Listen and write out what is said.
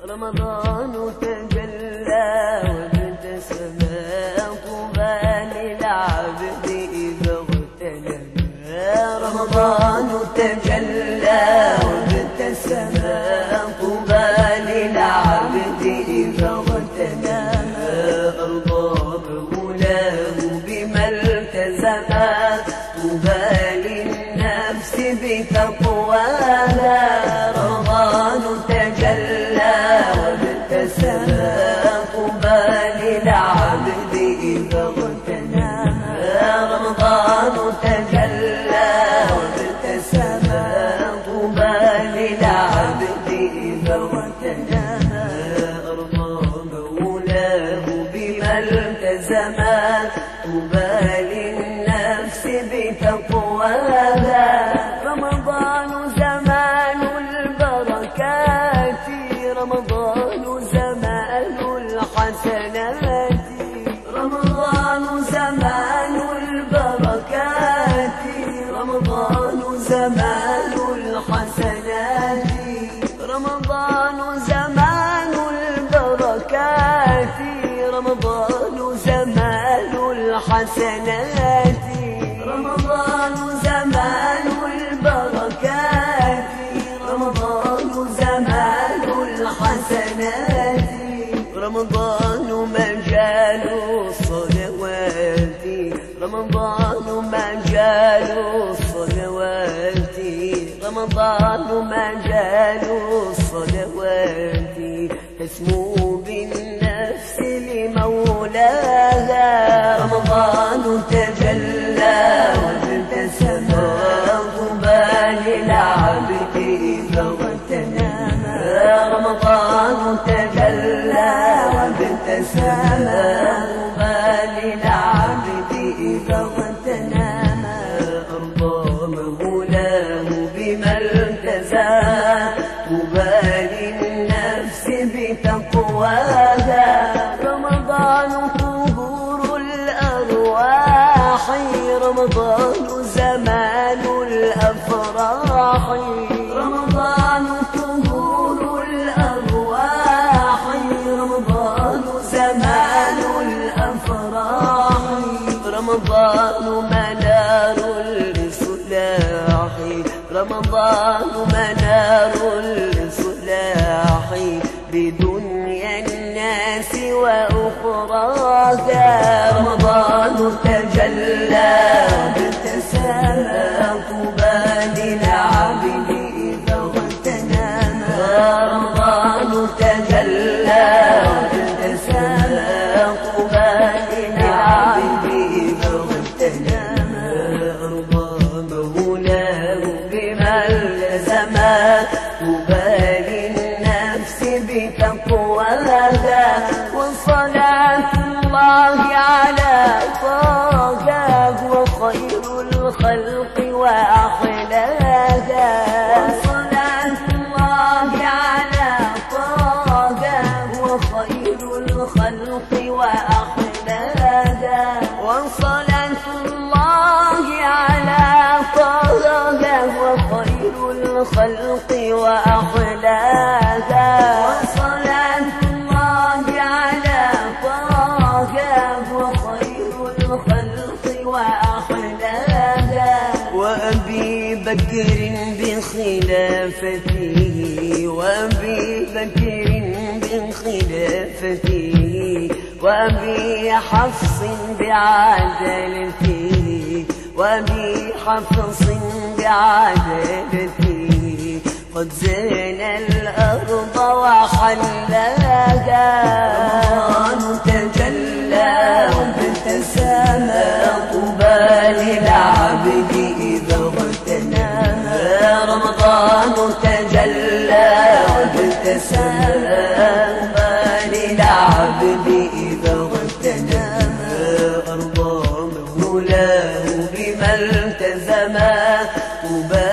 رمضان تجلى وابتسم طوبى للعبد إذا اغتنم. رمضان تجلى وابتسم طوبى للعبد إذا اغتنم. أرضى مولاه بما التزم طوبى للنفس بتقواها. رمضان تجلى وابتسم طوبى للعبد إذا اغتنم. رمضان تجلى وابتسم طوبى للعبد إذا اغتنم. أرضى مولاه بما التزم طوبى للنفس بتقواها. رمضان زمان البركات، رمضان زمان الحسنات. رمضان زمان البركات، رمضان زمان الحسنات. رمضان زمان البركات، رمضان زمان الحسنات. رمضان زمان البركات، رمضان زمان الحسنات. رمضان مجال الصلوات، رمضان مجال الصلوات. رمضان مجال الصلوات، تسمو بالنفس لمولاها. رمضان تجلى وابتسم طوبى للعبد إذا اغتنم. رمضان تجلى وابتسم طوبى للعبد إذا اغتنم. أرضى مولاه بما التزم طوبى للنفس بتقواها. رمضان طهور الأرواح، رمضان زمان الأفراح. رمضان طهور الأرواح، رمضان زمان الأفراح. رمضان منار الإصلاح، رمضان منار الإصلاح بدنيا الناس وأخراها. رمضان تجلى وابتسم طوبى للعبد إذا اغتنم. رمضان تجلى وابتسم طوبى للعبد إذا اغتنم. أرضى مولاه بما التزم طوبى للنفس بتقواها. وصلاة الله على طه وخير الخلق وأحلاها. وصلاة الله على طه وخير الخلق وأحلاها. وصلاة الله على طه وخير الخلق وأحلاها. وصلاة الله على طه وخير الخلق وأحلاها. وأبي بكر بخلافته، وأبي بكر بخلافته. وأبي حفص بعدالته، وأبي حفص بعدالته. قد زين الأرض وحلاها. رمضان تجلى وابتسم طوبى للعبد إذا اغتنم. رمضان تجلى وابتسم طوبى للعبد إذا اغتنم. أرضى مولاه بما التزم طوبى